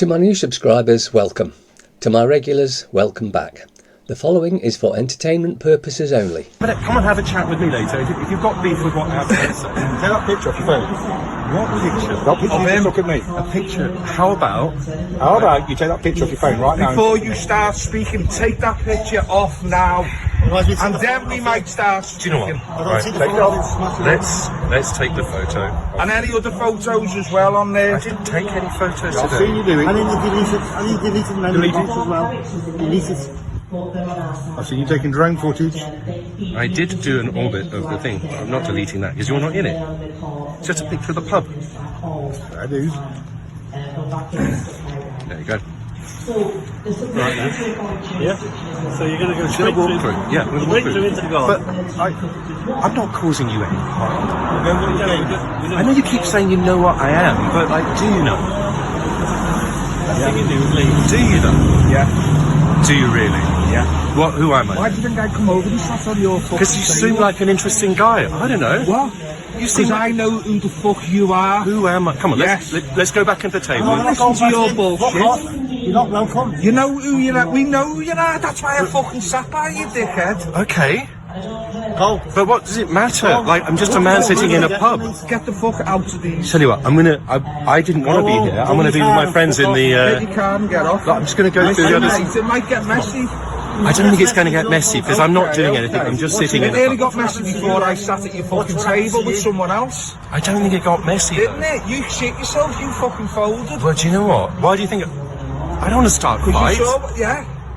To my new subscribers, welcome. To my regulars, welcome back. The following is for entertainment purposes only. Come and have a chat with me later. If you've got beef with what I have to say. Take that picture off your phone. What picture? That picture of him. Look at me. A picture. How about you take that picture off your phone right now? Before you start speaking, take that picture off now. And then we might start speaking. Do you know what? Right, take it off. Let's take the photo. And any other photos as well on there. I didn't take any photos I've today. seen you do it. I need to delete it many box as well. Delete it. I've seen you taking drone footage. I did do an orbit of the thing. I'm not deleting that because you're not in it. It's just a picture of the pub. I do. There you go. Right now. Yeah. So you're going to go straight walk through? Yeah, we'll walk through into the garden. But I'm not causing you any harm. I know you keep saying you know what I am, but like, do you know? Thing you do is leave. Do you though? Yeah. Do you really? Yeah. What? Who am I? Why do you think I'd come over and sat on your fucking Because you seem like an interesting guy. I don't know. What? You seem Because like... I know who the fuck you are. Who am I? Come on, Yes. let's go back into the table. I'm not listening to your bullshit. You're not welcome. You know who you are. We know who you are. That's why I fucking sat by you, dickhead. Okay. Go. But what does it matter? Like, I'm just a man sitting in a pub. Get the fuck out of these. Tell you what, I didn't want to be here. I'm going to be with my friends in the... Get your car and get off. I'm just going to go through the others. It might get messy. I don't think it's going to get messy because I'm not doing anything. I'm just sitting in It a nearly pub. got messy before I sat at your fucking table with someone else. I don't think it got messy. Didn't it? You shit yourself, you fucking folded. Well, do you know what? Why do you think... I don't want to start fights.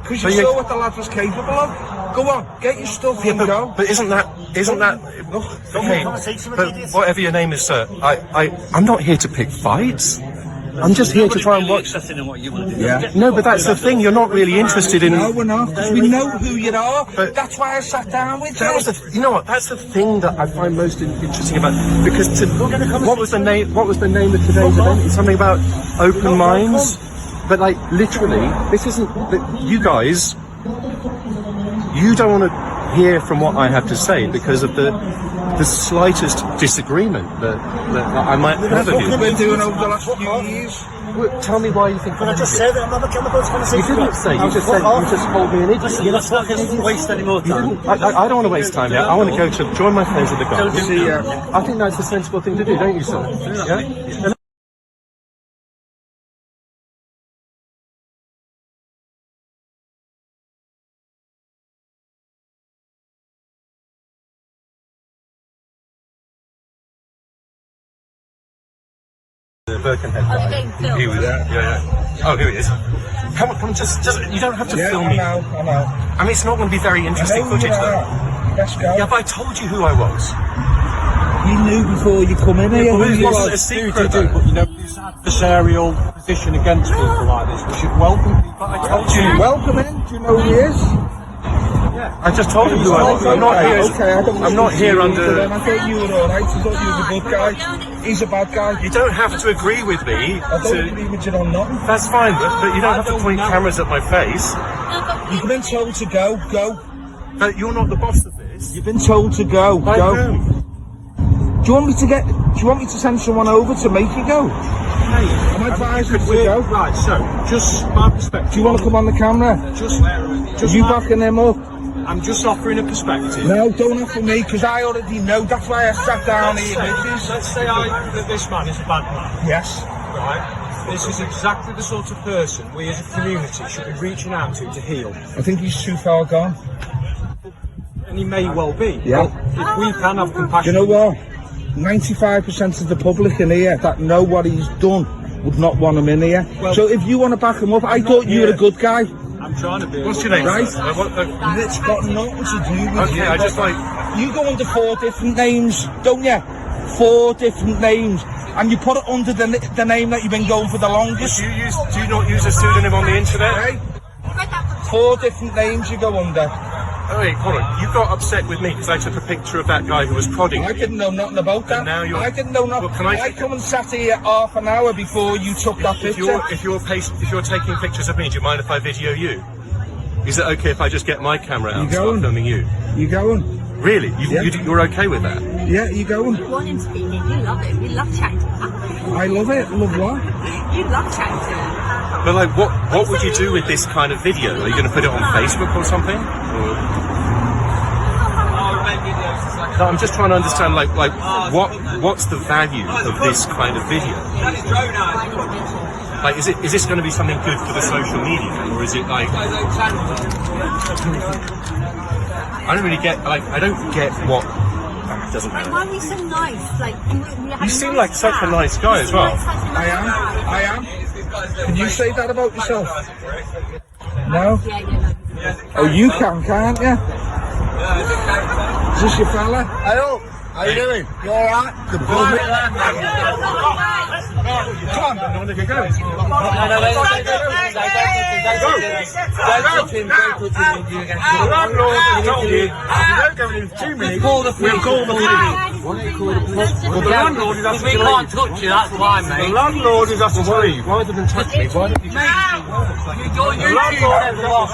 Because you saw what the lad was capable of. Go on, get your stuff and go. But isn't that okay? But whatever your name is, sir, I'm not here to pick fights. I'm just here to try and watch. Interested in what you want to do. Yeah. No, but that's the thing. You're not really interested in. No, we're not. Because we know who you are. But that's why I sat down with that you. was the. You know what? That's the thing that I find most interesting about. Because what was the name? What was the name of today's event? It's something about open minds. But like literally, this isn't. But you guys, you don't want to hear from what I have to say because of the slightest disagreement that I might have with you. We've been doing over the last few years. Well, tell me why you think. But I just said that I'm not going to conversation. You didn't say. You just said. You just called me an idiot. You're not going to waste any more time. I don't want to waste time here. I want to go to join my friends at the garden. See, I think that's a sensible thing to do, don't you, sir? Yeah. Birkenhead guy. He was, yeah. Oh, here he is. Come on, just, you don't have to film me. I know. I mean, it's not going to be very interesting footage, though. Let's go. Yeah, but I told you who I was. You knew before you come in here. It wasn't a secret, though. But you know, this adversarial position against people like this, we should welcome people. But I told you. Welcome in. Do you know who he is? I just told you who I was. I'm not here. Okay, I'm not here under. I thought you were alright. I thought you were a good guy. He's a bad guy. You don't have to agree with me. I don't agree with you on nothing. That's fine, but you don't have to point cameras at my face. You've been told to go. But you're not the boss of this. You've been told to go. By Go. whom? Do you want me to send someone over to make you go? Hey, Am I advising you to go? right, so, just my perspective. Do you want to come on the camera? Just You backing them up? I'm just offering a perspective. No, don't offer me, because I already know. That's why I sat down here with this. Let's say that this man is a bad man, Yes. right? This is exactly the sort of person we as a community should be reaching out to heal. I think he's too far gone. And he may well be. Yeah. But if we can have Do you compassion... know what? 95% of the public in here that know what he's done would not want him in here. Well, so if you want to back him up, I thought you were a good guy. I'm trying to be... What's your name? Right. Sir? It's got nothing to do with Okay, you. I just like. You go under 4 different names, don't you? 4 different names. And you put it under the name that you've been going for the longest. Do you not use a pseudonym on the internet? Hey? 4 different names you go under. Oh wait, hold on. You got upset with me because I took a picture of that guy who was prodding I me. didn't know nothing about that. And now you're- I didn't know nothing. Well, can I- I come and sat here half an hour before you took that If picture. you're taking pictures of me, do you mind if I video you? Is it okay if I just get my camera out and start going? filming you? You going? Really? Yeah. You're okay with that? Yeah, you going? You want him speaking, you love it. You love chatting to him. I love it. Love what? You love chatting to him. But like, what would you do with this kind of video? Are you going to put it on Facebook or something? No, I'm just trying to understand, like what's the value of this kind of video? Like, is this going to be something good for the social media, or is it like? I don't really get. Like, I don't get what. It doesn't matter. Why are we so nice? Like, You seem like such a nice guy as well. I am. Can you say that about yourself? No? Oh, you can't you? Is this your fella? Hello, how you doing? You alright? The bullet. Come on, I don't want to go. We'll call the police. The landlord is asking to leave. We can't touch you, that's why, mate. The landlord is asking to leave. Rather than touch me, why don't you just... The landlord has lost.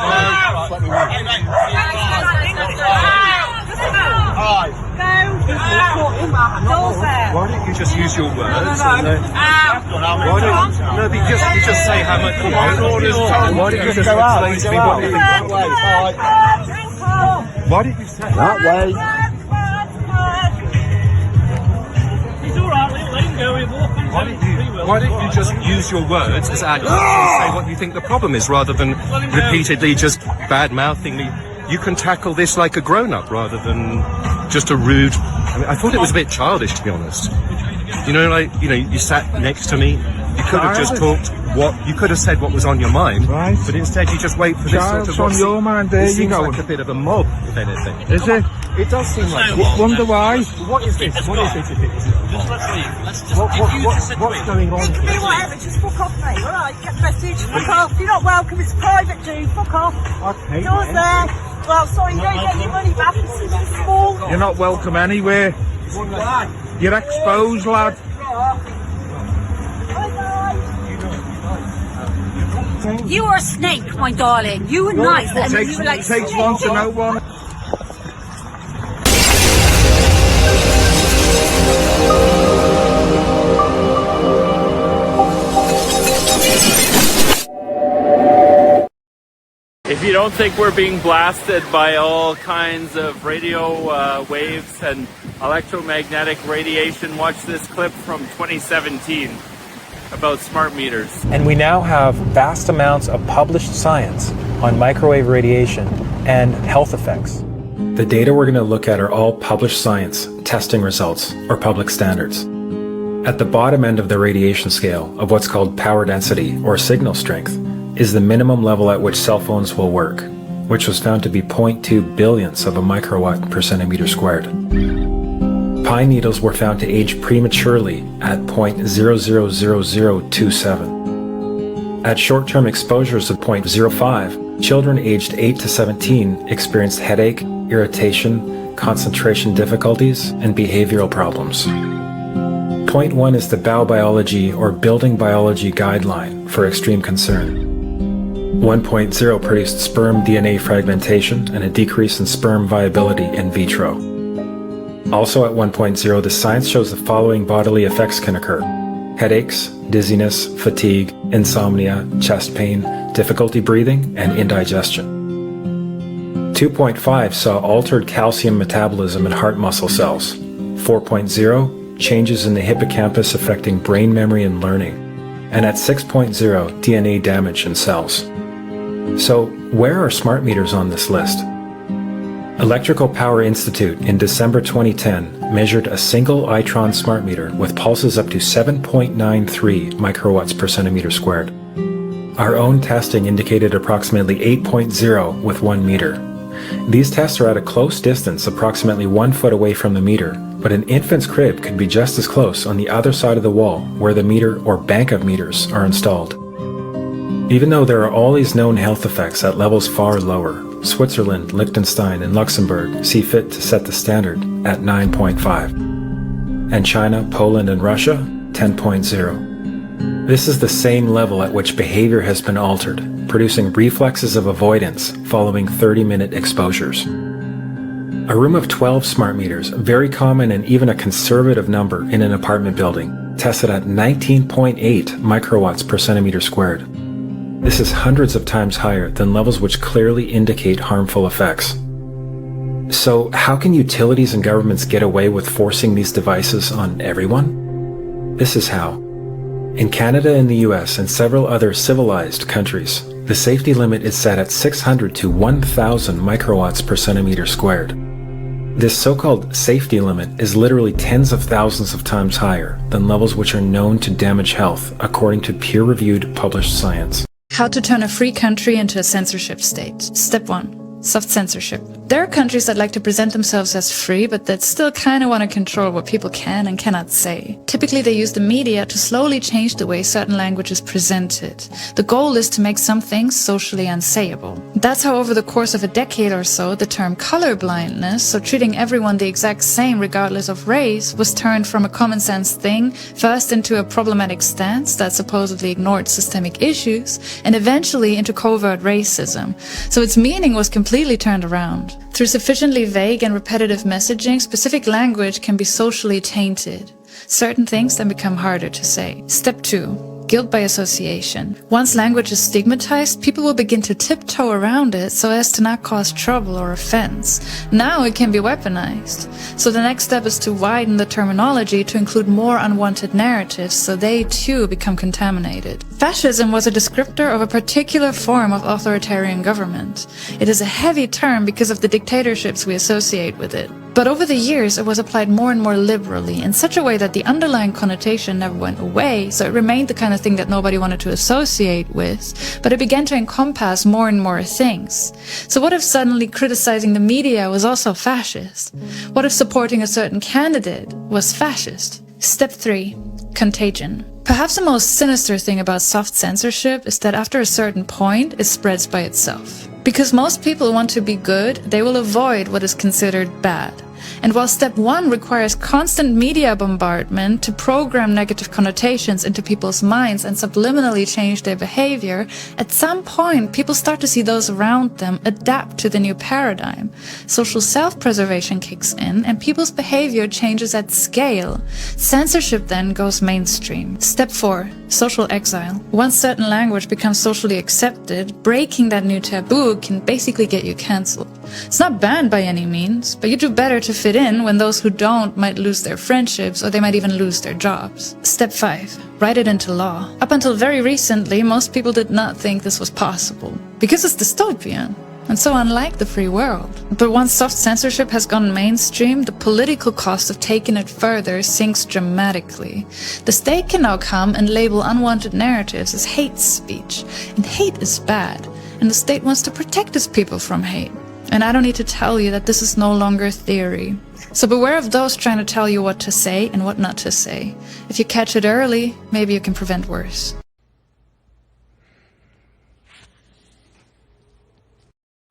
Why don't you just use your words? No, because you just say how much. Why don't you just explain to me what you think? Why don't you say That way. Why don't you just use your words as adults and say what you think the problem is, rather than repeatedly just bad-mouthing me? You can tackle this like a grown-up rather than just a rude... I mean, I thought it was a bit childish, to be honest. You know, like, you sat next to me, you could have just talked you could have said what was on your mind, right? But instead you just wait for this sort of... on your mind, there you go. It seems like a bit of a mob, if anything. Is it? It does seem like... Wonder why? What is this? What is it? What's going on? Do whatever, just fuck off, mate. Alright, get the message. Fuck off. You're not welcome, it's private, dude. Fuck off. Okay. Yours there. Well, sorry, you don't get your money back. This is small. You're not welcome anywhere. You're exposed, lad. You are a snake, my darling. You were nice. And you were like Takes one to know one. If you don't think we're being blasted by all kinds of radio waves and electromagnetic radiation, watch this clip from 2017 about smart meters. And we now have vast amounts of published science on microwave radiation and health effects. The data we're going to look at are all published science, testing results, or public standards. At the bottom end of the radiation scale of what's called power density or signal strength is the minimum level at which cell phones will work, which was found to be 0.2 billionths of a microwatt per centimeter squared. Pine needles were found to age prematurely at 0.000027. At short-term exposures of 0.05, children aged 8 to 17 experienced headache, irritation, concentration difficulties, and behavioral problems. 0.1 is the biobiology or building biology guideline for extreme concern. 1.0 produced sperm DNA fragmentation and a decrease in sperm viability in vitro. Also at 1.0, the science shows the following bodily effects can occur: headaches, dizziness, fatigue, insomnia, chest pain, difficulty breathing, and indigestion. 2.5 saw altered calcium metabolism in heart muscle cells. 4.0, changes in the hippocampus affecting brain memory and learning. And at 6.0, DNA damage in cells. So, where are smart meters on this list? Electrical Power Institute in December 2010 measured a single Itron smart meter with pulses up to 7.93 microwatts per centimeter squared. Our own testing indicated approximately 8.0 with 1 meter. These tests are at a close distance, approximately 1 foot away from the meter, but an infant's crib could be just as close on the other side of the wall where the meter or bank of meters are installed. Even though there are all these known health effects at levels far lower, Switzerland, Liechtenstein, and Luxembourg see fit to set the standard at 9.5. And China, Poland, and Russia, 10.0. This is the same level at which behavior has been altered, producing reflexes of avoidance following 30-minute exposures. A room of 12 smart meters, very common and even a conservative number in an apartment building, tested at 19.8 microwatts per centimeter squared. This is hundreds of times higher than levels which clearly indicate harmful effects. So how can utilities and governments get away with forcing these devices on everyone? This is how. In Canada and the US and several other civilized countries, the safety limit is set at 600 to 1,000 microwatts per centimeter squared. This so-called safety limit is literally tens of thousands of times higher than levels which are known to damage health, according to peer-reviewed published science. How to turn a free country into a censorship state. Step 1. Soft censorship. There are countries that like to present themselves as free, but that still kind of want to control what people can and cannot say. Typically, they use the media to slowly change the way certain language is presented. The goal is to make some things socially unsayable. That's how over the course of a decade or so, the term colorblindness, so treating everyone the exact same regardless of race, was turned from a common sense thing first into a problematic stance that supposedly ignored systemic issues, and eventually into covert racism. So its meaning was completely turned around. Through sufficiently vague and repetitive messaging, specific language can be socially tainted. Certain things then become harder to say. Step 2. Guilt by association. Once language is stigmatized, people will begin to tiptoe around it so as to not cause trouble or offense. Now it can be weaponized. So the next step is to widen the terminology to include more unwanted narratives so they too become contaminated. Fascism was a descriptor of a particular form of authoritarian government. It is a heavy term because of the dictatorships we associate with it. But over the years, it was applied more and more liberally, in such a way that the underlying connotation never went away, so it remained the kind of thing that nobody wanted to associate with, but it began to encompass more and more things. So what if suddenly criticizing the media was also fascist? What if supporting a certain candidate was fascist? Step 3. Contagion. Perhaps the most sinister thing about soft censorship is that after a certain point, it spreads by itself. Because most people want to be good, they will avoid what is considered bad. And while step 1 requires constant media bombardment to program negative connotations into people's minds and subliminally change their behavior, at some point people start to see those around them adapt to the new paradigm. Social self-preservation kicks in and people's behavior changes at scale. Censorship then goes mainstream. Step 4. Social exile. Once certain language becomes socially accepted, breaking that new taboo can basically get you cancelled. It's not banned by any means, but you do better to fit in when those who don't might lose their friendships or they might even lose their jobs. Step 5. Write it into law. Up until very recently, most people did not think this was possible, because it's dystopian, and so unlike the free world. But once soft censorship has gone mainstream, the political cost of taking it further sinks dramatically. The state can now come and label unwanted narratives as hate speech, and hate is bad, and the state wants to protect its people from hate. And I don't need to tell you that this is no longer theory. So beware of those trying to tell you what to say and what not to say. If you catch it early, maybe you can prevent worse.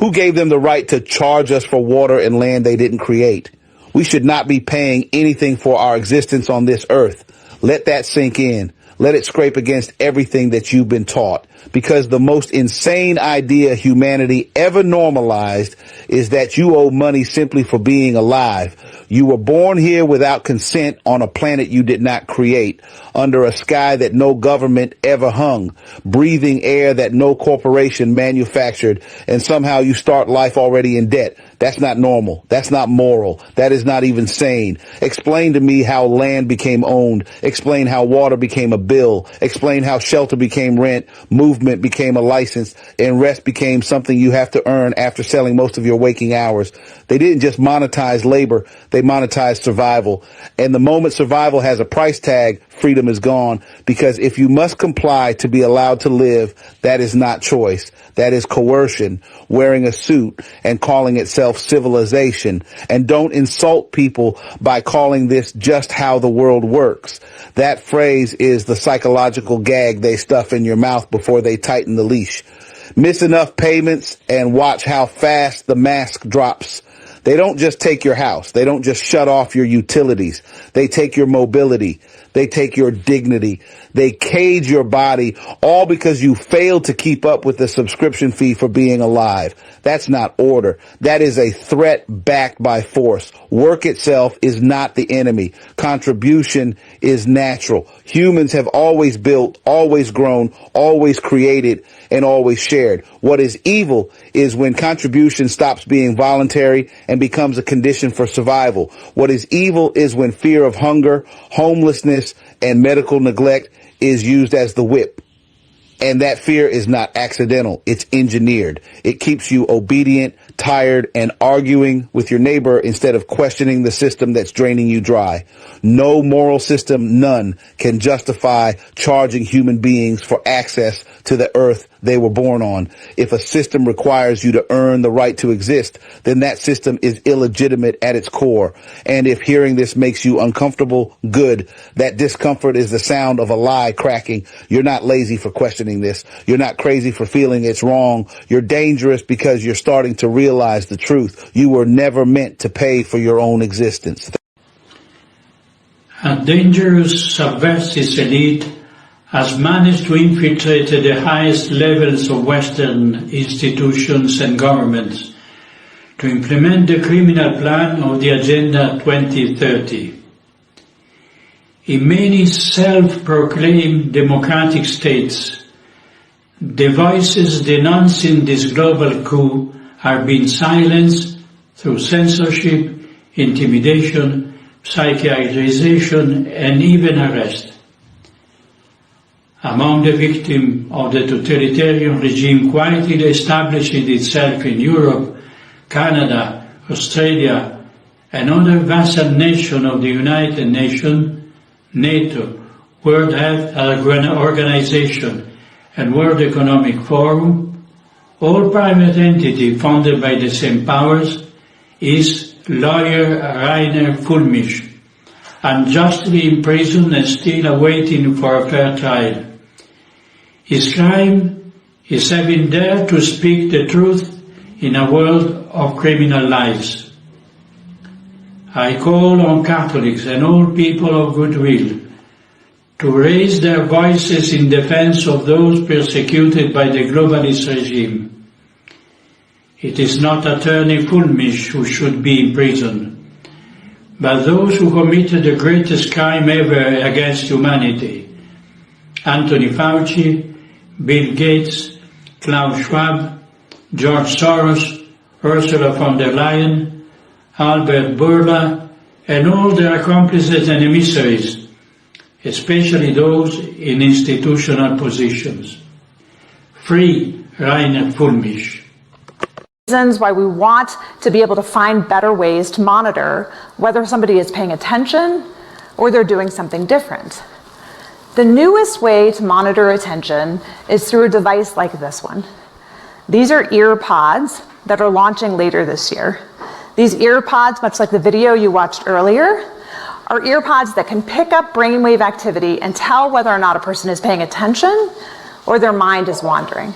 Who gave them the right to charge us for water and land they didn't create? We should not be paying anything for our existence on this earth. Let that sink in. Let it scrape against everything that you've been taught. Because the most insane idea humanity ever normalized is that you owe money simply for being alive. You were born here without consent on a planet you did not create, under a sky that no government ever hung, breathing air that no corporation manufactured, and somehow you start life already in debt. That's not normal. That's not moral. That is not even sane. Explain to me how land became owned. Explain how water became a bill. Explain how shelter became rent, movement became a license, and rest became something you have to earn after selling most of your waking hours. They didn't just monetize labor, they monetized survival. And the moment survival has a price tag, freedom is gone. Because if you must comply to be allowed to live, that is not choice. That is coercion, wearing a suit and calling itself civilization. And don't insult people by calling this just how the world works. That phrase is the psychological gag they stuff in your mouth before they tighten the leash. Miss enough payments and watch how fast the mask drops. They don't just take your house. They don't just shut off your utilities. They take your mobility. They take your dignity. They cage your body, all because you failed to keep up with the subscription fee for being alive. That's not order. That is a threat backed by force. Work itself is not the enemy. Contribution is natural. Humans have always built, always grown, always created, and always shared. What is evil is when contribution stops being voluntary and becomes a condition for survival. What is evil is when fear of hunger, homelessness, and medical neglect is used as the whip. And that fear is not accidental. It's engineered. It keeps you obedient, tired, and arguing with your neighbor instead of questioning the system that's draining you dry. No moral system, none, can justify charging human beings for access to the earth they were born on. If a system requires you to earn the right to exist, then that system is illegitimate at its core. And if hearing this makes you uncomfortable, good. That discomfort is the sound of a lie cracking. You're not lazy for questioning this. You're not crazy for feeling it's wrong. You're dangerous because you're starting to realize the truth. You were never meant to pay for your own existence. A dangerous subversive elite has managed to infiltrate the highest levels of Western institutions and governments to implement the criminal plan of the Agenda 2030. In many self-proclaimed democratic states, the voices denouncing this global coup are being silenced through censorship, intimidation, psychiatrization, and even arrest. Among the victims of the totalitarian regime quietly establishing itself in Europe, Canada, Australia, and other vassal nations of the United Nations, NATO, World Health Organization, and World Economic Forum, all private entities funded by the same powers, is lawyer Rainer Fulmich, unjustly imprisoned and still awaiting for a fair trial. His crime is having dared to speak the truth in a world of criminal lies. I call on Catholics and all people of goodwill to raise their voices in defense of those persecuted by the globalist regime. It is not Attorney Fulmich who should be imprisoned, but those who committed the greatest crime ever against humanity: Anthony Fauci, Bill Gates, Klaus Schwab, George Soros, Ursula von der Leyen, Albert Bourla, and all their accomplices and emissaries, especially those in institutional positions. Free Rainer Fulmich. Reasons why we want to be able to find better ways to monitor whether somebody is paying attention or they're doing something different. The newest way to monitor attention is through a device like this one. These are ear pods that are launching later this year. These ear pods, much like the video you watched earlier, are ear pods that can pick up brainwave activity and tell whether or not a person is paying attention or their mind is wandering.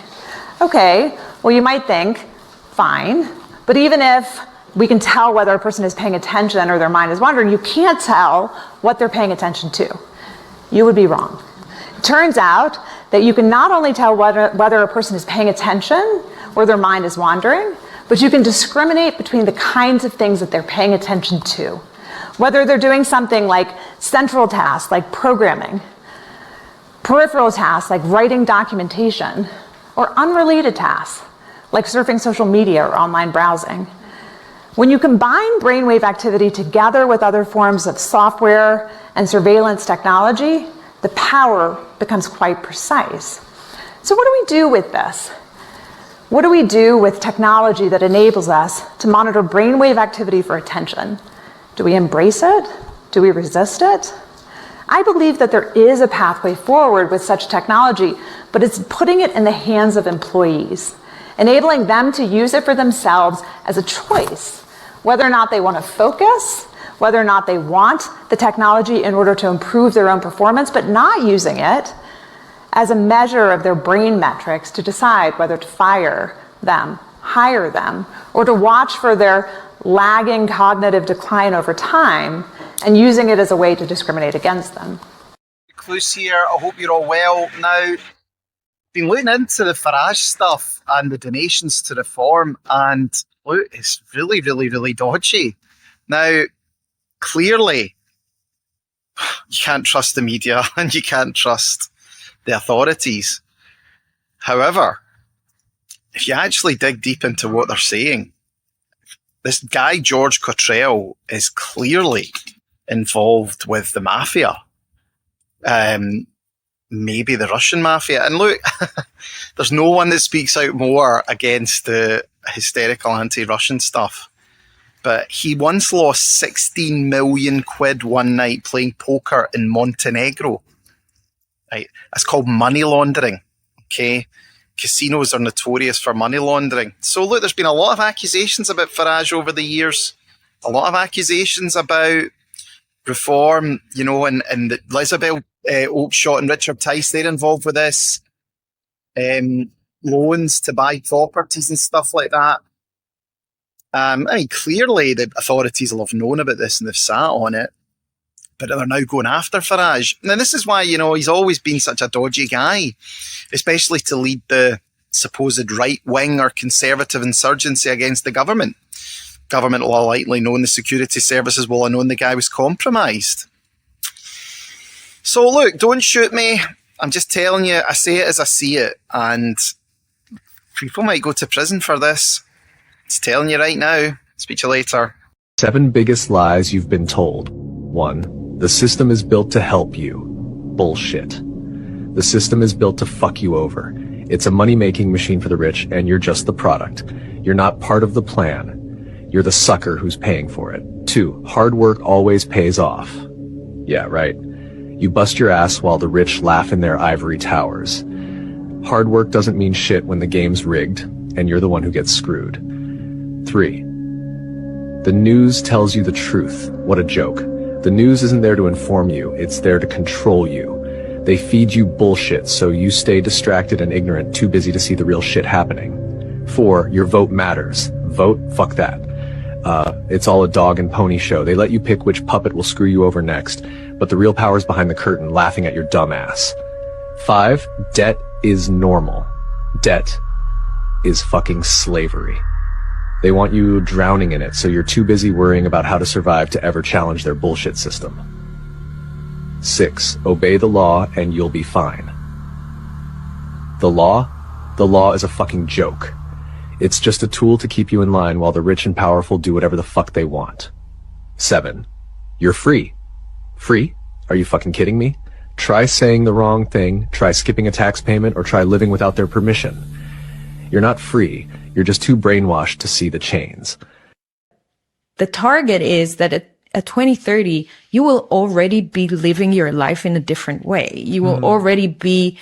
Okay, well, you might think, fine, but even if we can tell whether a person is paying attention or their mind is wandering, you can't tell what they're paying attention to. You would be wrong. It turns out that you can not only tell whether a person is paying attention or their mind is wandering, but you can discriminate between the kinds of things that they're paying attention to. Whether they're doing something like central tasks, like programming, peripheral tasks, like writing documentation, or unrelated tasks, like surfing social media or online browsing. When you combine brainwave activity together with other forms of software and surveillance technology, the power becomes quite precise. So what do we do with this? What do we do with technology that enables us to monitor brainwave activity for attention? Do we embrace it? Do we resist it? I believe that there is a pathway forward with such technology, but it's putting it in the hands of employees, enabling them to use it for themselves as a choice, whether or not they want to focus, whether or not they want the technology in order to improve their own performance, but not using it as a measure of their brain metrics to decide whether to fire them, hire them, or to watch for their lagging cognitive decline over time and using it as a way to discriminate against them. Recluse here. I hope you're all well. Now, been looking into the Farage stuff and the donations to Reform, and look, it's really, really, really dodgy. Now, clearly, you can't trust the media and you can't trust the authorities. However, if you actually dig deep into what they're saying, this guy, George Cottrell, is clearly involved with the mafia. Maybe the Russian mafia. And look, there's no one that speaks out more against the hysterical anti-Russian stuff. But he once lost 16 million quid one night playing poker in Montenegro. Right? That's called money laundering. Okay? Casinos are notorious for money laundering. So look, there's been a lot of accusations about Farage over the years. A lot of accusations about Reform, you know, and the Isabel Oakeshott and Richard Tice, they're involved with this. Loans to buy properties and stuff like that. I mean, clearly the authorities will have known about this and they've sat on it, but they're now going after Farage. Now, this is why, you know, he's always been such a dodgy guy, especially to lead the supposed right-wing or conservative insurgency against the government. Government will have likely known, the security services will have known the guy was compromised. So look, don't shoot me. I'm just telling you, I say it as I see it, and people might go to prison for this. Just telling you right now. Speak to you later. 7 biggest lies you've been told. 1. The system is built to help you. Bullshit. The system is built to fuck you over. It's a money-making machine for the rich, and you're just the product. You're not part of the plan. You're the sucker who's paying for it. 2. Hard work always pays off. Yeah, right. You bust your ass while the rich laugh in their ivory towers. Hard work doesn't mean shit when the game's rigged, and you're the one who gets screwed. 3. The news tells you the truth. What a joke. The news isn't there to inform you, it's there to control you. They feed you bullshit so you stay distracted and ignorant, too busy to see the real shit happening. 4. Your vote matters. Vote? Fuck that. It's all a dog and pony show. They let you pick which puppet will screw you over next, but the real power's behind the curtain, laughing at your dumb ass. 5. Debt is normal. Debt is fucking slavery. They want you drowning in it, so you're too busy worrying about how to survive to ever challenge their bullshit system. 6. Obey the law and you'll be fine. The law? The law is a fucking joke. It's just a tool to keep you in line while the rich and powerful do whatever the fuck they want. 7. You're free. Free? Are you fucking kidding me? Try saying the wrong thing, try skipping a tax payment, or try living without their permission. You're not free. You're just too brainwashed to see the chains. The target is that at 2030, you will already be living your life in a different way. You will already be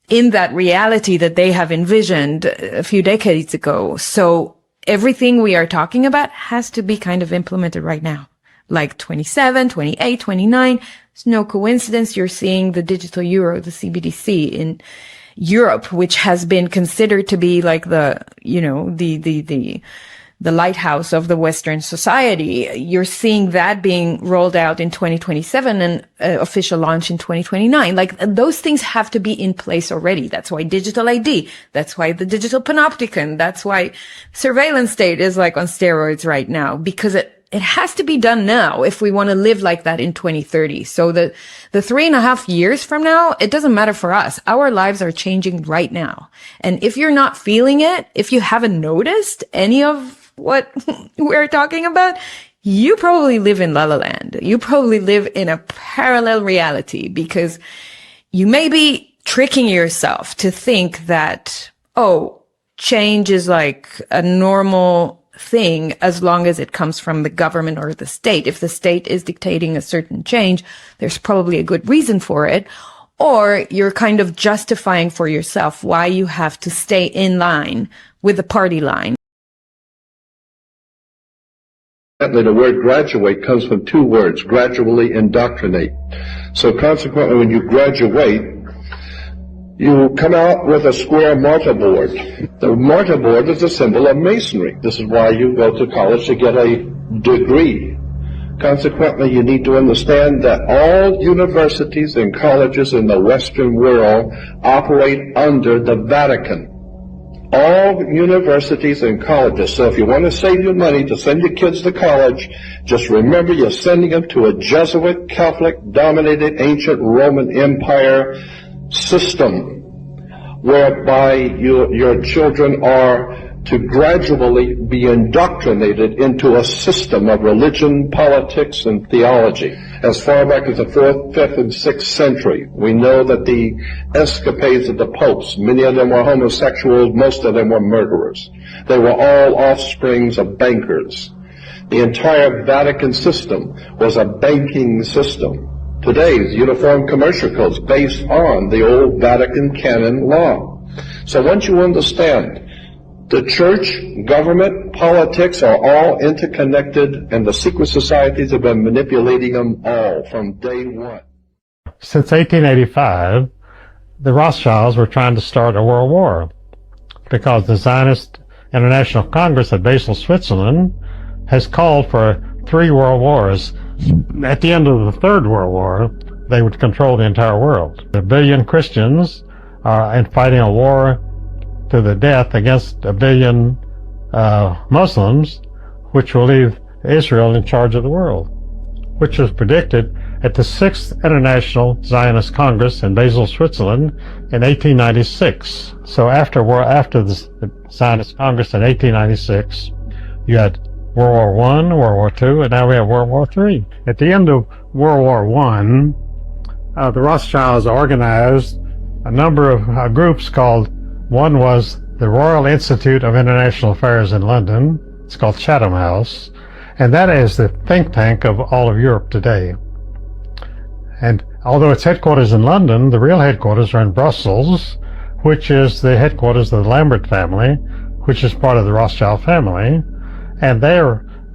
in that reality that they have envisioned a few decades ago. So everything we are talking about has to be kind of implemented right now. Like 27, 28, 29. It's no coincidence you're seeing the digital euro, the CBDC in Europe, which has been considered to be like the, you know, the lighthouse of the Western society. You're seeing that being rolled out in 2027 and official launch in 2029. Like those things have to be in place already. That's why digital ID. That's why the digital panopticon. That's why surveillance state is like on steroids right now, because it has to be done now if we want to live like that in 2030. So the 3.5 years from now, it doesn't matter for us. Our lives are changing right now. And if you're not feeling it, if you haven't noticed any of what we're talking about, you probably live in La La Land. You probably live in a parallel reality because you may be tricking yourself to think that, oh, change is like a normal thing as long as it comes from the government or the state. If the state is dictating a certain change, there's probably a good reason for it. Or you're kind of justifying for yourself why you have to stay in line with the party line. The word graduate comes from 2 words, gradually indoctrinate. So consequently, when you graduate, you come out with a square mortarboard. The mortarboard is a symbol of masonry. This is why you go to college to get a degree. Consequently, you need to understand that all universities and colleges in the Western world operate under the Vatican. All universities and colleges. So if you want to save your money to send your kids to college, just remember you're sending them to a Jesuit, Catholic-dominated ancient Roman Empire system, whereby your children are to gradually be indoctrinated into a system of religion, politics, and theology. As far back as the 4th, 5th, and 6th century, we know that the escapades of the popes, many of them were homosexuals, most of them were murderers. They were all offsprings of bankers. The entire Vatican system was a banking system. Today's Uniform Commercial Code is based on the old Vatican canon law. So once you understand the church, government, politics are all interconnected, and the secret societies have been manipulating them all from day one. Since 1885, the Rothschilds were trying to start a world war because the Zionist International Congress at Basel, Switzerland, has called for 3 world wars. At the end of the 3rd World War, they would control the entire world. 1 billion Christians are fighting a war to the death against 1 billion Muslims, which will leave Israel in charge of the world, which was predicted at the 6th International Zionist Congress in Basel, Switzerland in 1896. So after the Zionist Congress in 1896, you had World War I, World War II, and now we have World War III. At the end of World War I, the Rothschilds organized a number of groups called, one was the Royal Institute of International Affairs in London. It's called Chatham House, and that is the think tank of all of Europe today. And although its headquarters in London, the real headquarters are in Brussels, which is the headquarters of the Lambert family, which is part of the Rothschild family, and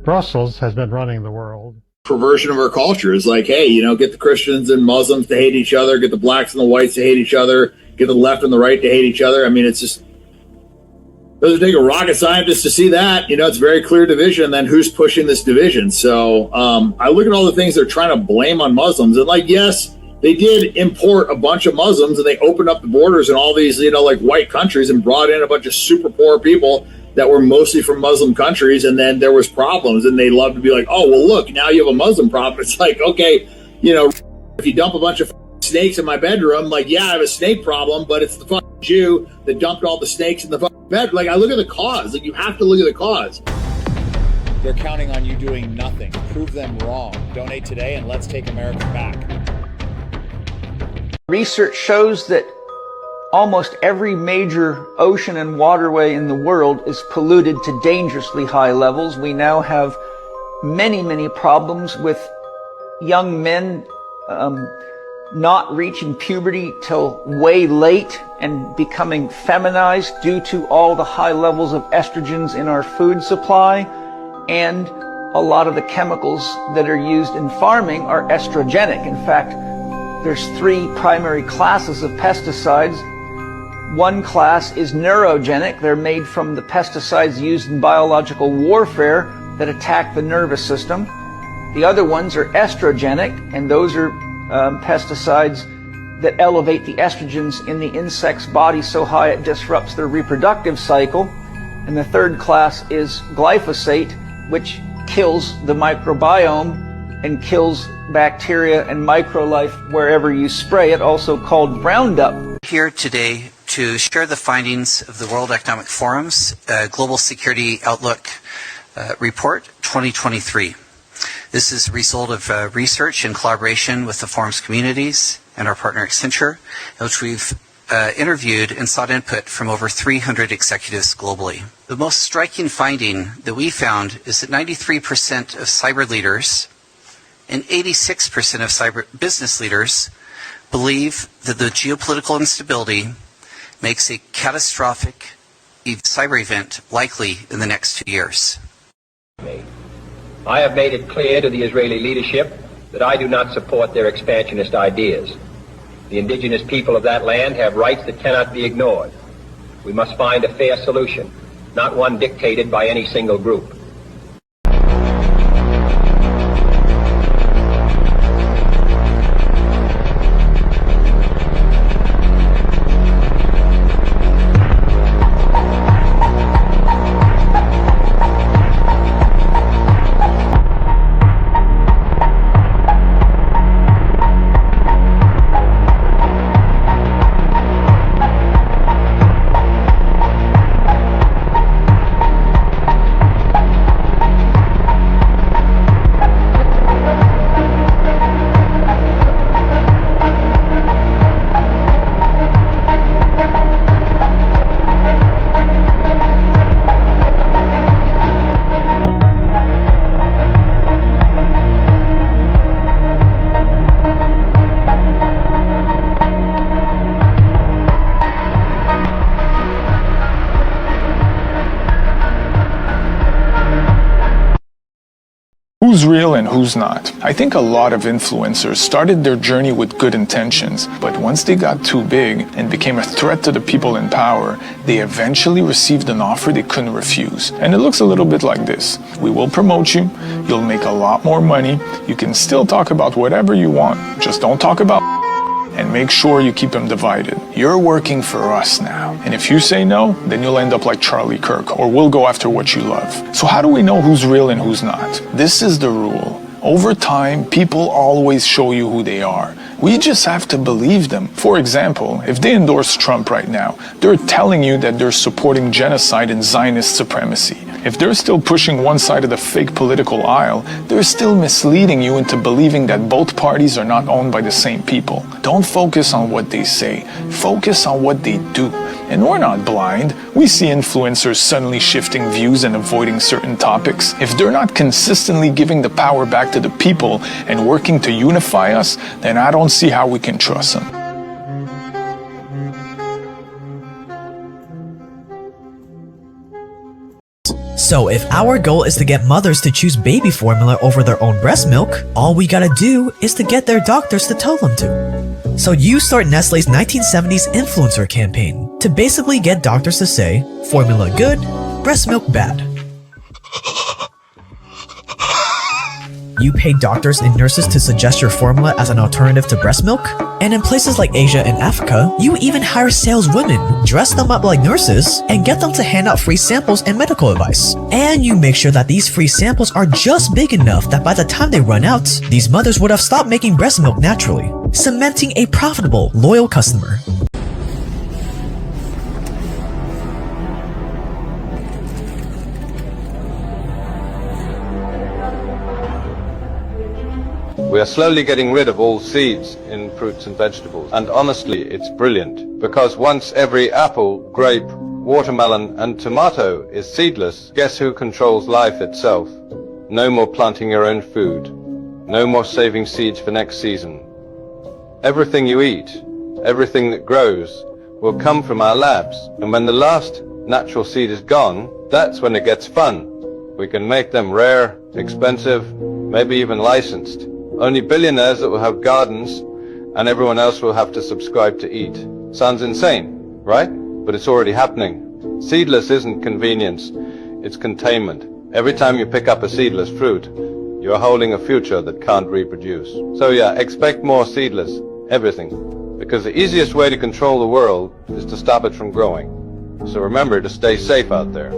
Brussels has been running the world. Perversion of our culture is like, hey, get the Christians and Muslims to hate each other, get the blacks and the whites to hate each other, get the left and the right to hate each other. I mean, it's just, doesn't take a rocket scientist to see that. It's very clear division, and then who's pushing this division. So I look at all the things they're trying to blame on Muslims, and yes, they did import a bunch of Muslims, and they opened up the borders in all these, white countries, and brought in a bunch of super poor people that were mostly from Muslim countries, and then there was problems, and they love to be like, oh, well, look, now you have a Muslim problem. It's like, okay, if you dump a bunch of snakes in my bedroom, yeah, I have a snake problem, but it's the fucking Jew that dumped all the snakes in the fucking bed. I look at the cause. You have to look at the cause. They're counting on you doing nothing. Prove them wrong. Donate today and let's take America back. Research shows that almost every major ocean and waterway in the world is polluted to dangerously high levels. We now have many, many problems with young men not reaching puberty till way late and becoming feminized due to all the high levels of estrogens in our food supply, and a lot of the chemicals that are used in farming are estrogenic. In fact, there's 3 primary classes of pesticides. One class is neurogenic. They're made from the pesticides used in biological warfare that attack the nervous system. The other ones are estrogenic, and those are pesticides that elevate the estrogens in the insect's body so high it disrupts their reproductive cycle. And the third class is glyphosate, which kills the microbiome and kills bacteria and microlife wherever you spray it, also called Roundup. Here today to share the findings of the World Economic Forum's Global Security Outlook Report 2023. This is a result of research in collaboration with the forum's communities and our partner Accenture, in which we've interviewed and sought input from over 300 executives globally. The most striking finding that we found is that 93% of cyber leaders and 86% of cyber business leaders believe that the geopolitical instability makes a catastrophic cyber event likely in the next 2 years. I have made it clear to the Israeli leadership that I do not support their expansionist ideas. The indigenous people of that land have rights that cannot be ignored. We must find a fair solution, not one dictated by any single group. Who's real and who's not? I think a lot of influencers started their journey with good intentions, but once they got too big and became a threat to the people in power, they eventually received an offer they couldn't refuse. And it looks a little bit like this. We will promote you, you'll make a lot more money, you can still talk about whatever you want, just don't talk about and make sure you keep them divided. You're working for us now. And if you say no, then you'll end up like Charlie Kirk, or we'll go after what you love. So how do we know who's real and who's not? This is the rule. Over time, people always show you who they are. We just have to believe them. For example, if they endorse Trump right now, they're telling you that they're supporting genocide and Zionist supremacy. If they're still pushing one side of the fake political aisle, they're still misleading you into believing that both parties are not owned by the same people. Don't focus on what they say, focus on what they do. And we're not blind. We see influencers suddenly shifting views and avoiding certain topics. If they're not consistently giving the power back to the people and working to unify us, then I don't see how we can trust them. So if our goal is to get mothers to choose baby formula over their own breast milk, all we gotta do is to get their doctors to tell them to. So you start Nestle's 1970s influencer campaign to basically get doctors to say, formula good, breast milk bad. You pay doctors and nurses to suggest your formula as an alternative to breast milk? And in places like Asia and Africa, you even hire saleswomen, dress them up like nurses, and get them to hand out free samples and medical advice. And you make sure that these free samples are just big enough that by the time they run out, these mothers would have stopped making breast milk naturally, cementing a profitable, loyal customer. We are slowly getting rid of all seeds in fruits and vegetables. And honestly, it's brilliant. Because once every apple, grape, watermelon and tomato is seedless, guess who controls life itself? No more planting your own food. No more saving seeds for next season. Everything you eat, everything that grows, will come from our labs. And when the last natural seed is gone, that's when it gets fun. We can make them rare, expensive, maybe even licensed. Only billionaires that will have gardens, and everyone else will have to subscribe to eat. Sounds insane, right? But it's already happening. Seedless isn't convenience, it's containment. Every time you pick up a seedless fruit, you're holding a future that can't reproduce. So yeah, expect more seedless, everything. Because the easiest way to control the world is to stop it from growing. So remember to stay safe out there.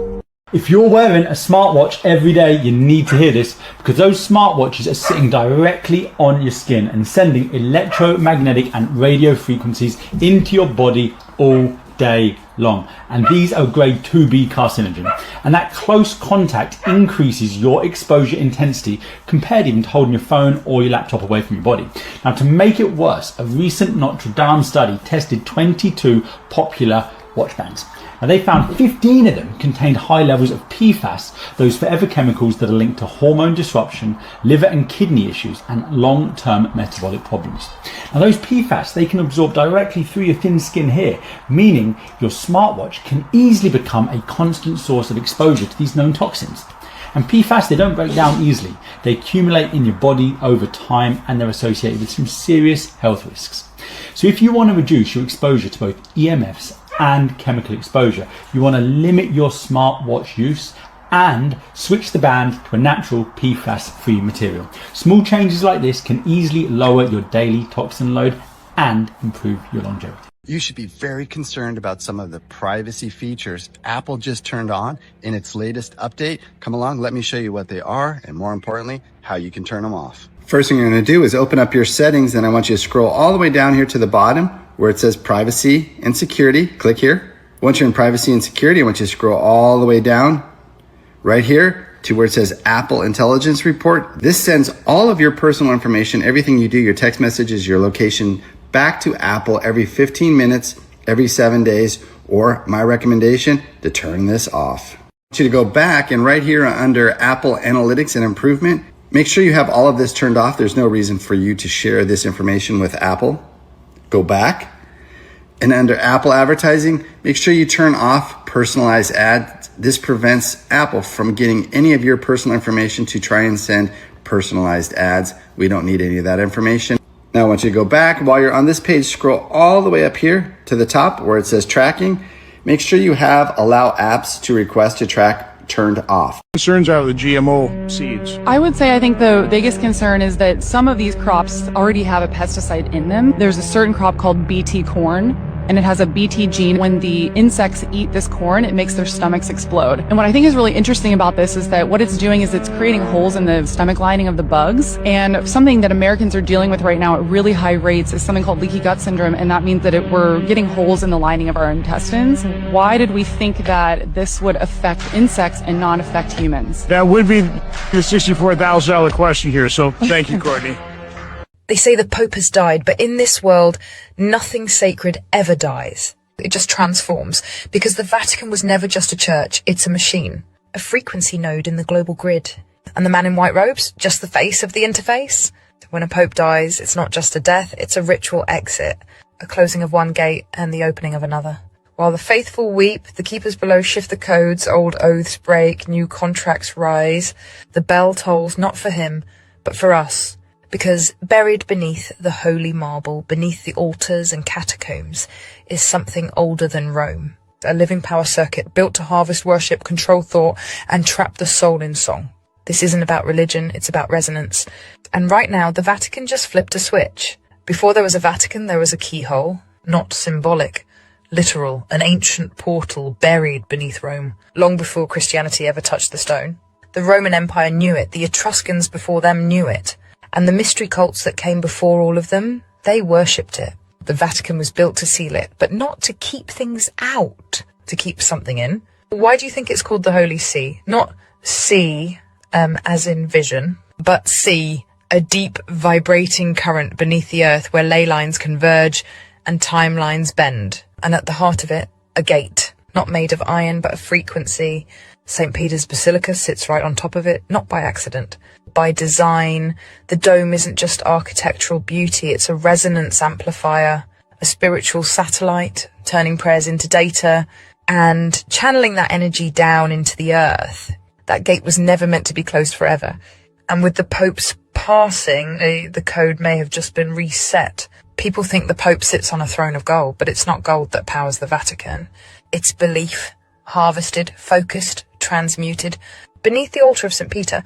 If you're wearing a smartwatch every day, you need to hear this, because those smartwatches are sitting directly on your skin and sending electromagnetic and radio frequencies into your body all day long. And these are grade 2B carcinogen. And that close contact increases your exposure intensity compared even to holding your phone or your laptop away from your body. Now, to make it worse, a recent Notre Dame study tested 22 popular watch bands. Now, they found 15 of them contained high levels of PFAS, those forever chemicals that are linked to hormone disruption, liver and kidney issues, and long-term metabolic problems. Now, those PFAS, they can absorb directly through your thin skin here, meaning your smartwatch can easily become a constant source of exposure to these known toxins. And PFAS, they don't break down easily. They accumulate in your body over time, and they're associated with some serious health risks. So if you want to reduce your exposure to both EMFs and chemical exposure, you want to limit your smartwatch use and switch the band to a natural PFAS-free material. Small changes like this can easily lower your daily toxin load and improve your longevity. You should be very concerned about some of the privacy features Apple just turned on in its latest update. Come along, let me show you what they are, and more importantly, how you can turn them off. First thing you're going to do is open up your settings, and I want you to scroll all the way down here to the bottom where it says privacy and security. Click here. Once you're in privacy and security, I want you to scroll all the way down right here to where it says Apple Intelligence Report. This sends all of your personal information, everything you do, your text messages, your location, back to Apple every 15 minutes, every 7 days, or my recommendation, to turn this off. I want you to go back, and right here under Apple Analytics and Improvement, make sure you have all of this turned off. There's no reason for you to share this information with Apple. Go back, and under Apple Advertising, make sure you turn off personalized ads. This prevents Apple from getting any of your personal information to try and send personalized ads. We don't need any of that information. Now, I want you to go back. While you're on this page, scroll all the way up here to the top where it says tracking. Make sure you have allow apps to request to track turned off. Concerns are the GMO seeds. I would say I think the biggest concern is that some of these crops already have a pesticide in them. There's a certain crop called BT corn, and it has a BT gene. When the insects eat this corn, it makes their stomachs explode. And what I think is really interesting about this is that what it's doing is it's creating holes in the stomach lining of the bugs. And something that Americans are dealing with right now at really high rates is something called leaky gut syndrome, and that means that we're getting holes in the lining of our intestines. Why did we think that this would affect insects and not affect humans? That would be the $64,000 question here, so thank you, Courtney. They say the Pope has died, but in this world, nothing sacred ever dies. It just transforms, because the Vatican was never just a church, it's a machine, a frequency node in the global grid. And the man in white robes, just the face of the interface. When a Pope dies, it's not just a death, it's a ritual exit, a closing of one gate and the opening of another. While the faithful weep, the keepers below shift the codes, old oaths break, new contracts rise, the bell tolls not for him, but for us. Because buried beneath the holy marble, beneath the altars and catacombs, is something older than Rome. A living power circuit built to harvest worship, control thought, and trap the soul in song. This isn't about religion, it's about resonance. And right now, the Vatican just flipped a switch. Before there was a Vatican, there was a keyhole, not symbolic, literal, an ancient portal buried beneath Rome, long before Christianity ever touched the stone. The Roman Empire knew it, the Etruscans before them knew it. And the mystery cults that came before all of them, they worshipped it. The Vatican was built to seal it, but not to keep things out, to keep something in. Why do you think it's called the Holy See? Not see, as in vision, but see, a deep vibrating current beneath the earth where ley lines converge and timelines bend. And at the heart of it, a gate, not made of iron, but of frequency. St. Peter's Basilica sits right on top of it, not by accident. By design, the dome isn't just architectural beauty, it's a resonance amplifier, a spiritual satellite, turning prayers into data, and channeling that energy down into the earth. That gate was never meant to be closed forever. And with the Pope's passing, the code may have just been reset. People think the Pope sits on a throne of gold, but it's not gold that powers the Vatican. It's belief, harvested, focused, transmuted. Beneath the altar of St. Peter,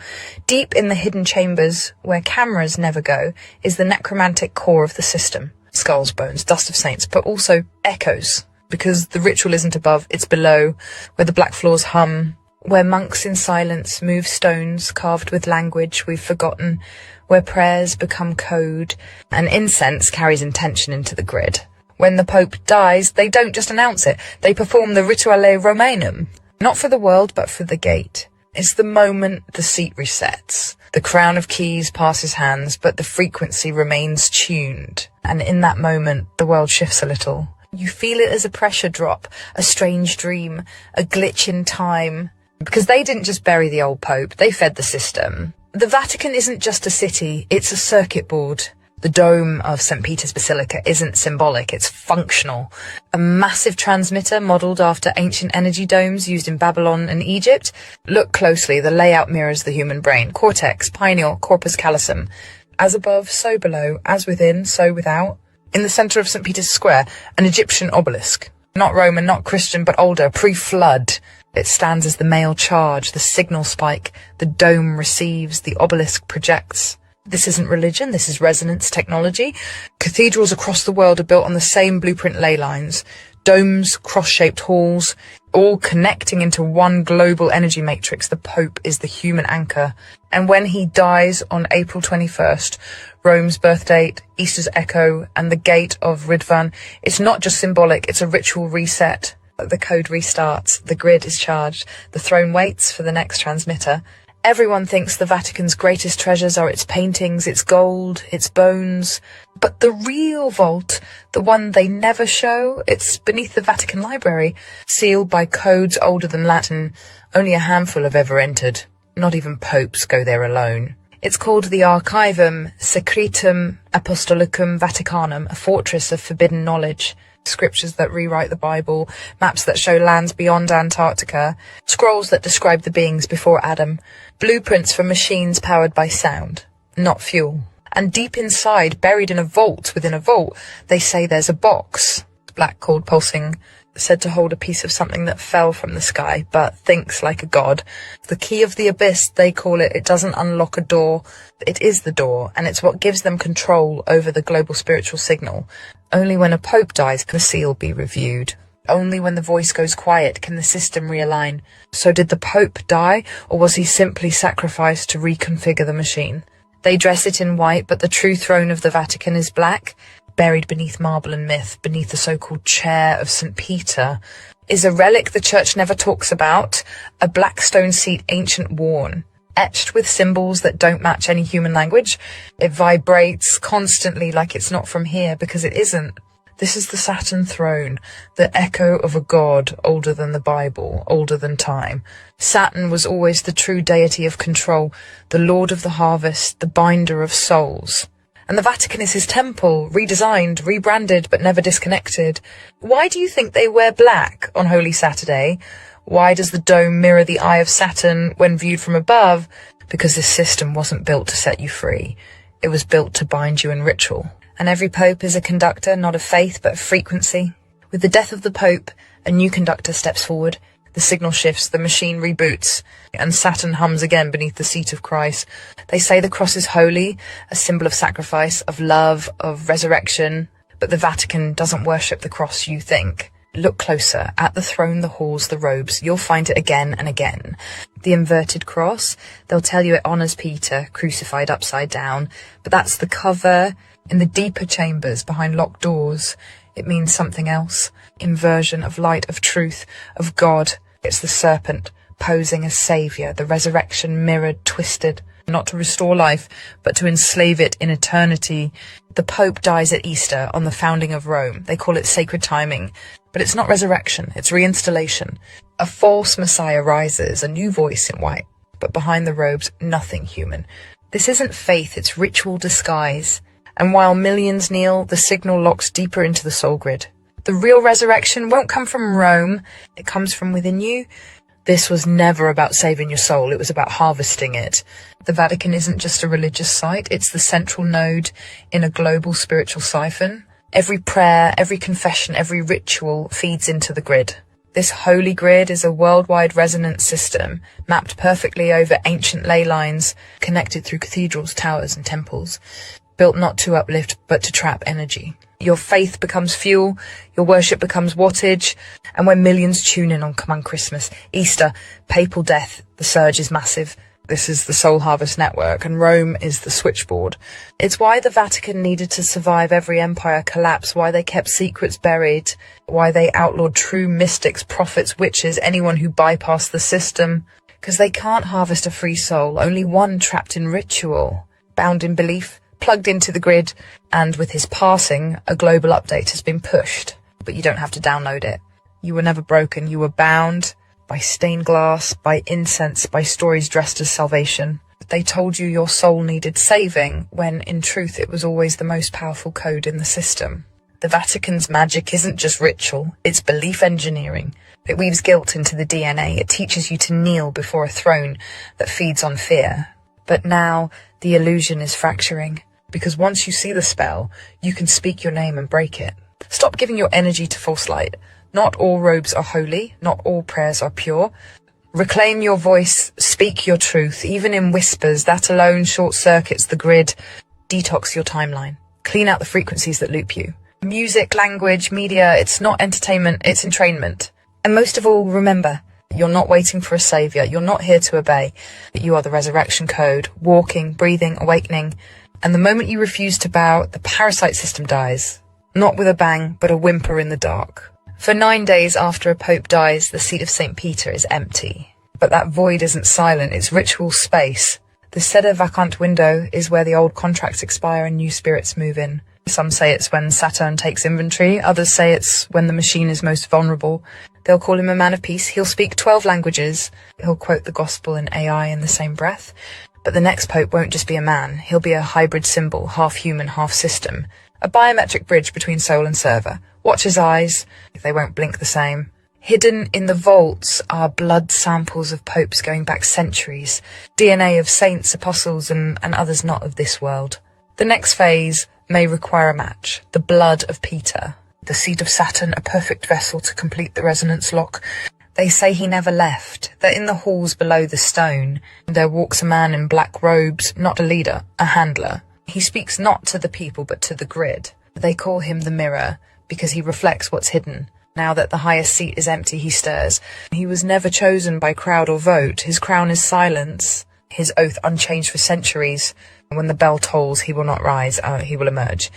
deep in the hidden chambers where cameras never go, is the necromantic core of the system. Skulls, bones, dust of saints, but also echoes. Because the ritual isn't above, it's below, where the black floors hum, where monks in silence move stones carved with language we've forgotten, where prayers become code, and incense carries intention into the grid. When the Pope dies, they don't just announce it, they perform the Rituale Romanum. Not for the world, but for the gate. It's the moment the seat resets. The crown of keys passes hands, but the frequency remains tuned. And in that moment, the world shifts a little. You feel it as a pressure drop, a strange dream, a glitch in time. Because they didn't just bury the old Pope, they fed the system. The Vatican isn't just a city, it's a circuit board. The dome of St. Peter's Basilica isn't symbolic, it's functional. A massive transmitter modelled after ancient energy domes used in Babylon and Egypt. Look closely, the layout mirrors the human brain. Cortex, pineal, corpus callosum. As above, so below. As within, so without. In the centre of St. Peter's Square, an Egyptian obelisk. Not Roman, not Christian, but older, pre-flood. It stands as the male charge, the signal spike. The dome receives, the obelisk projects. This isn't religion, this is resonance technology. Cathedrals across the world are built on the same blueprint ley lines. Domes, cross-shaped halls, all connecting into one global energy matrix. The Pope is the human anchor. And when he dies on April 21st, Rome's birth date, Easter's echo, and the gate of Ridvan, it's not just symbolic, it's a ritual reset. The code restarts, the grid is charged, the throne waits for the next transmitter. Everyone thinks the Vatican's greatest treasures are its paintings, its gold, its bones. But the real vault, the one they never show, it's beneath the Vatican Library, sealed by codes older than Latin. Only a handful have ever entered. Not even popes go there alone. It's called the Archivum Secretum Apostolicum Vaticanum, a fortress of forbidden knowledge. scriptures that rewrite the Bible, maps that show lands beyond Antarctica, scrolls that describe the beings before Adam, blueprints for machines powered by sound, not fuel. And deep inside, buried in a vault within a vault, they say there's a box, black cold pulsing, said to hold a piece of something that fell from the sky, but thinks like a god. The key of the abyss, they call it. It doesn't unlock a door. It is the door, and it's what gives them control over the global spiritual signal. Only when a pope dies can the seal be reviewed. Only when the voice goes quiet can the system realign. So did the pope die, or was he simply sacrificed to reconfigure the machine? They dress it in white, but the true throne of the Vatican is black. Buried beneath marble and myth, beneath the so-called chair of St. Peter, is a relic the church never talks about, a black stone seat ancient worn, etched with symbols that don't match any human language. It vibrates constantly like it's not from here, because it isn't. This is the Saturn throne, the echo of a god older than the Bible, older than time. Saturn was always the true deity of control, the lord of the harvest, the binder of souls. And the Vatican is his temple, redesigned, rebranded, but never disconnected. Why do you think they wear black on Holy Saturday? Why does the dome mirror the eye of Saturn when viewed from above? Because this system wasn't built to set you free. It was built to bind you in ritual. And every pope is a conductor, not of faith, but of frequency. With the death of the pope, a new conductor steps forward. The signal shifts, the machine reboots, and Saturn hums again beneath the seat of Christ. They say the cross is holy, a symbol of sacrifice, of love, of resurrection. But the Vatican doesn't worship the cross, you think. Look closer, at the throne, the halls, the robes, you'll find it again and again. The inverted cross, they'll tell you it honors Peter, crucified upside down, but that's the cover. In the deeper chambers, behind locked doors, it means something else. Inversion of light, of truth, of God. It's the serpent, posing as saviour, the resurrection mirrored, twisted, not to restore life, but to enslave it in eternity. The Pope dies at Easter on the founding of Rome. They call it sacred timing. But it's not resurrection, it's reinstallation. A false Messiah rises, a new voice in white. But behind the robes, nothing human. This isn't faith, it's ritual disguise. And while millions kneel, the signal locks deeper into the soul grid. The real resurrection won't come from Rome, it comes from within you. This was never about saving your soul, it was about harvesting it. The Vatican isn't just a religious site, it's the central node in a global spiritual siphon. Every prayer, every confession, every ritual feeds into the grid. This holy grid is a worldwide resonance system, mapped perfectly over ancient ley lines, connected through cathedrals, towers and temples, built not to uplift but to trap energy. Your faith becomes fuel, your worship becomes wattage, and when millions tune in on Come On Christmas, Easter, papal death, the surge is massive. This is the Soul Harvest Network, and Rome is the switchboard. It's why the Vatican needed to survive every empire collapse, why they kept secrets buried, why they outlawed true mystics, prophets, witches, anyone who bypassed the system. Because they can't harvest a free soul, only one trapped in ritual, bound in belief, plugged into the grid, and with his passing, a global update has been pushed. But you don't have to download it. You were never broken, you were bound by stained glass, by incense, by stories dressed as salvation. They told you your soul needed saving, when in truth it was always the most powerful code in the system. The Vatican's magic isn't just ritual, it's belief engineering. It weaves guilt into the DNA, it teaches you to kneel before a throne that feeds on fear. But now, the illusion is fracturing. Because once you see the spell, you can speak your name and break it. Stop giving your energy to false light. Not all robes are holy, not all prayers are pure. Reclaim your voice, speak your truth, even in whispers. That alone short-circuits the grid. Detox your timeline. Clean out the frequencies that loop you. Music, language, media, it's not entertainment, it's entrainment. And most of all, remember, you're not waiting for a saviour, you're not here to obey. You are the resurrection code, walking, breathing, awakening. And the moment you refuse to bow, the parasite system dies. Not with a bang, but a whimper in the dark. For 9 days after a pope dies, the seat of St. Peter is empty. But that void isn't silent, it's ritual space. The sede vacant window is where the old contracts expire and new spirits move in. Some say it's when Saturn takes inventory, others say it's when the machine is most vulnerable. They'll call him a man of peace, he'll speak 12 languages, he'll quote the gospel and AI in the same breath. But the next pope won't just be a man, he'll be a hybrid symbol, half human, half system. A biometric bridge between soul and server. Watch his eyes. They won't blink the same. Hidden in the vaults are blood samples of popes going back centuries, DNA of saints, apostles, and others not of this world. The next phase may require a match, the blood of Peter, the seed of Saturn, a perfect vessel to complete the resonance lock. They say he never left, that in the halls below the stone, there walks a man in black robes, not a leader, a handler. He speaks not to the people, but to the grid. They call him the mirror, because he reflects what's hidden. Now that the highest seat is empty, he stirs. He was never chosen by crowd or vote. His crown is silence, his oath unchanged for centuries. When the bell tolls, he will not rise, he will emerge.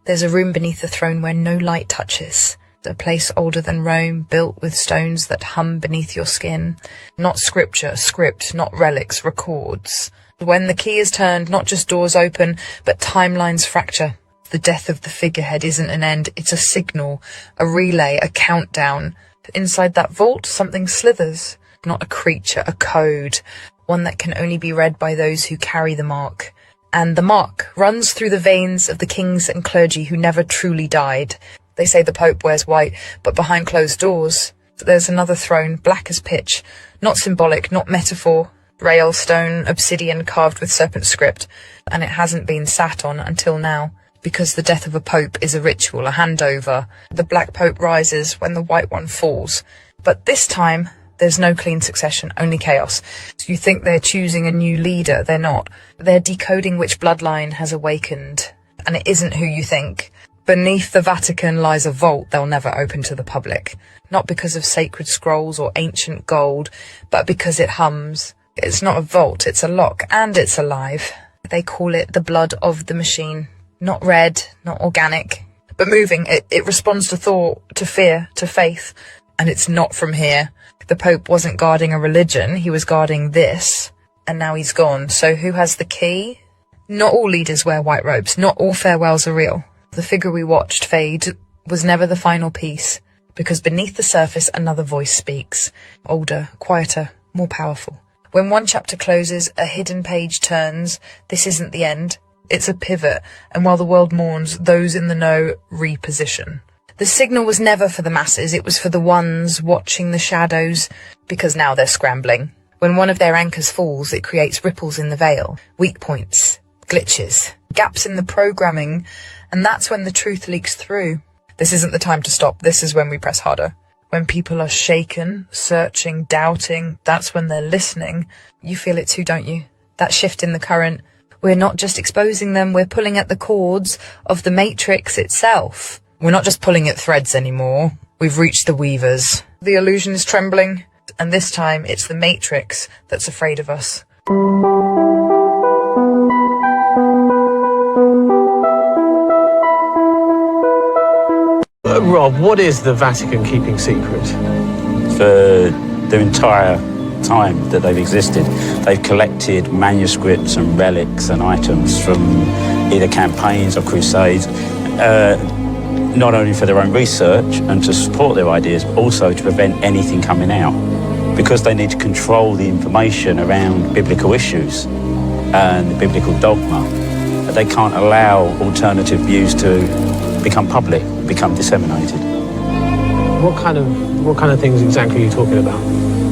There's a room beneath the throne where no light touches. A place older than Rome, built with stones that hum beneath your skin. Not scripture, script, not relics, records. When the key is turned, not just doors open, but timelines fracture. The death of the figurehead isn't an end, it's a signal, a relay, a countdown. Inside that vault, something slithers. Not a creature, a code. One that can only be read by those who carry the mark. And the mark runs through the veins of the kings and clergy who never truly died. They say the Pope wears white, but behind closed doors, there's another throne, black as pitch. Not symbolic, not metaphor. Rail, stone, obsidian carved with serpent script. And it hasn't been sat on until now. Because the death of a pope is a ritual, a handover. The black pope rises when the white one falls. But this time, there's no clean succession, only chaos. So you think they're choosing a new leader, they're not. They're decoding which bloodline has awakened. And it isn't who you think. Beneath the Vatican lies a vault they'll never open to the public. Not because of sacred scrolls or ancient gold, but because it hums. It's not a vault, it's a lock, and it's alive. They call it the blood of the machine. Not red, not organic, but moving. It responds to thought, to fear, to faith. And it's not from here. The Pope wasn't guarding a religion, he was guarding this. And now he's gone. So who has the key? Not all leaders wear white robes. Not all farewells are real. The figure we watched fade was never the final piece. Because beneath the surface, another voice speaks. Older, quieter, more powerful. When one chapter closes, a hidden page turns. This isn't the end. It's a pivot, and while the world mourns, those in the know reposition. The signal was never for the masses, it was for the ones watching the shadows, because now they're scrambling. When one of their anchors falls, it creates ripples in the veil, weak points, glitches, gaps in the programming, and that's when the truth leaks through. This isn't the time to stop, this is when we press harder. When people are shaken, searching, doubting, that's when they're listening. You feel it too, don't you? That shift in the current. We're not just exposing them, we're pulling at the cords of the matrix itself. We're not just pulling at threads anymore. We've reached the weavers. The illusion is trembling, and this time it's the matrix that's afraid of us. Rob, what is the Vatican keeping secret? For their entire time that they've existed, they've collected manuscripts and relics and items from either campaigns or crusades, not only for their own research and to support their ideas, but also to prevent anything coming out, because they need to control the information around biblical issues and the biblical dogma. They can't allow alternative views to become public, become disseminated. What kind of things exactly are you talking about?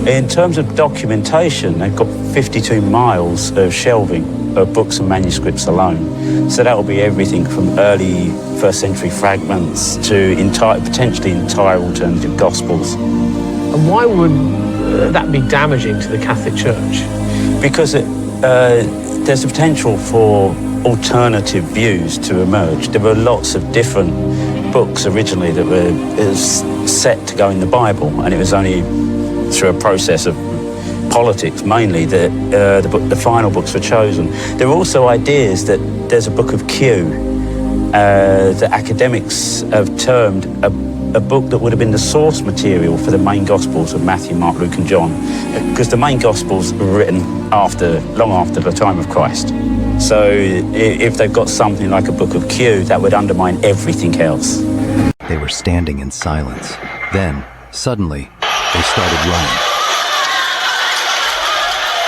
In terms of documentation, they've got 52 miles of shelving of books and manuscripts alone. So that will be everything from early first century fragments to potentially entire alternative gospels. And why would that be damaging to the Catholic Church? Because there's the potential for alternative views to emerge. There were lots of different books originally that were set to go in the Bible, and it was only through a process of politics mainly that the final books were chosen. There are also ideas that there's a book of Q that academics have termed a book that would have been the source material for the main Gospels of Matthew, Mark, Luke and John, because the main Gospels were written long after the time of Christ. So if they've got something like a book of Q, that would undermine everything else. They were standing in silence. Then, suddenly, they started running.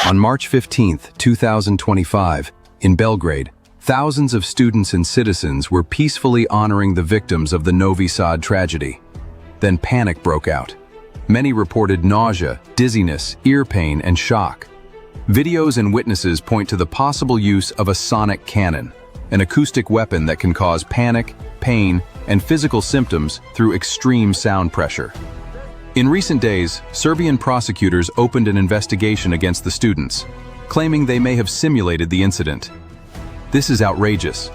On March 15th, 2025, in Belgrade, Thousands of students and citizens were peacefully honoring the victims of the Novi Sad tragedy. Then panic broke out. Many reported nausea, dizziness, ear pain, and shock. Videos and witnesses point to the possible use of a sonic cannon, an acoustic weapon that can cause panic, pain, and physical symptoms through extreme sound pressure. In recent days, Serbian prosecutors opened an investigation against the students, claiming they may have simulated the incident. This is outrageous.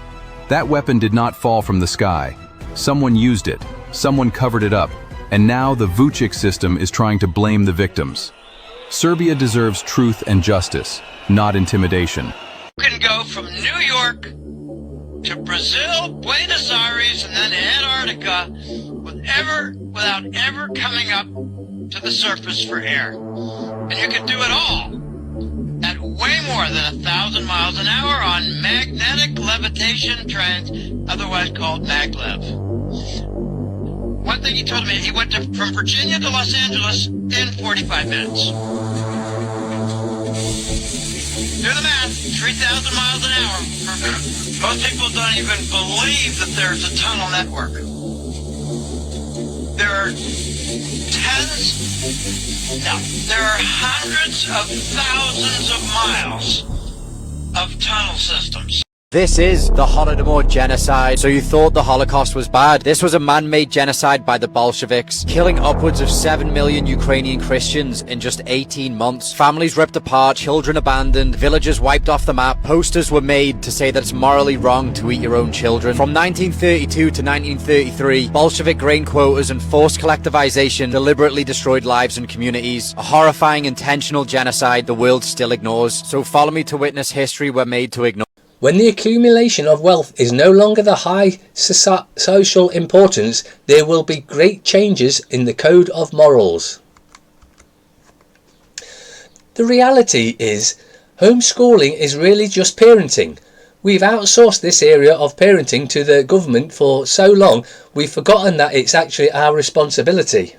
That weapon did not fall from the sky. Someone used it, someone covered it up, and now the Vučić system is trying to blame the victims. Serbia deserves truth and justice, not intimidation. You can go from New York to Brazil, Buenos Aires, and then Antarctica without ever coming up to the surface for air. And you can do it all at way more than 1,000 miles an hour on magnetic levitation trains, otherwise called maglev. One thing he told me, he went from Virginia to Los Angeles in 45 minutes. Do the math, 3,000 miles an hour. Most people don't even believe that there's a tunnel network. There are there are hundreds of thousands of miles of tunnel systems. This is the Holodomor genocide. So you thought the Holocaust was bad? This was a man-made genocide by the Bolsheviks, killing upwards of 7 million Ukrainian Christians in just 18 months. Families ripped apart, children abandoned, villages wiped off the map. Posters were made to say that it's morally wrong to eat your own children. From 1932 to 1933, Bolshevik grain quotas and forced collectivization deliberately destroyed lives and communities. A horrifying, intentional genocide the world still ignores. So follow me to witness history we're made to ignore. When the accumulation of wealth is no longer the high social importance, there will be great changes in the code of morals. The reality is, homeschooling is really just parenting. We've outsourced this area of parenting to the government for so long, we've forgotten that it's actually our responsibility.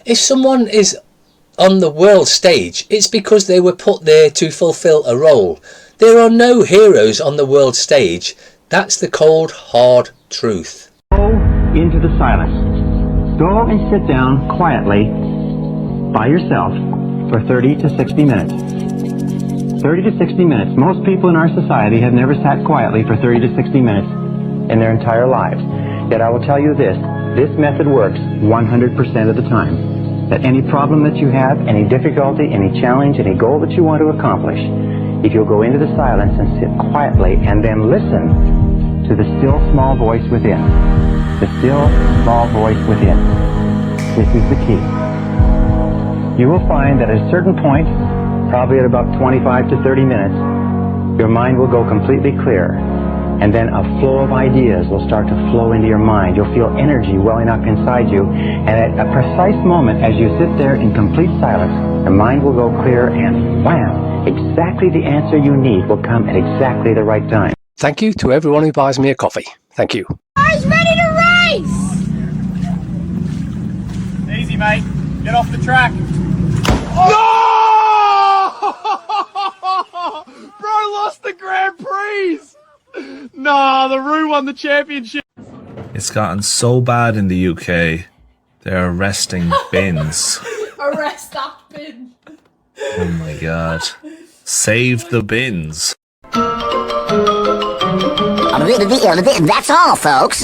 If someone is on the world stage, it's because they were put there to fulfill a role. There are no heroes on the world stage. That's the cold, hard truth. Go into the silence. Go and sit down quietly by yourself for 30 to 60 minutes. 30 to 60 minutes. Most people in our society have never sat quietly for 30 to 60 minutes in their entire lives. Yet I will tell you this method works 100% of the time. That any problem that you have, any difficulty, any challenge, any goal that you want to accomplish, if you'll go into the silence and sit quietly and then listen to the still small voice within. The still small voice within. This is the key. You will find that at a certain point, probably at about 25 to 30 minutes, your mind will go completely clear. And then a flow of ideas will start to flow into your mind. You'll feel energy welling up inside you. And at a precise moment, as you sit there in complete silence, your mind will go clear and wham! Exactly the answer you need will come at exactly the right time. Thank you to everyone who buys me a coffee. Thank you. Car's ready to race! Easy, mate. Get off the track. No! Bro lost the Grand Prix! Nah, the Roo won the championship. It's gotten so bad in the UK, they're arresting bins. Arrest that bin. Oh my god. Save the bins. That's all, folks.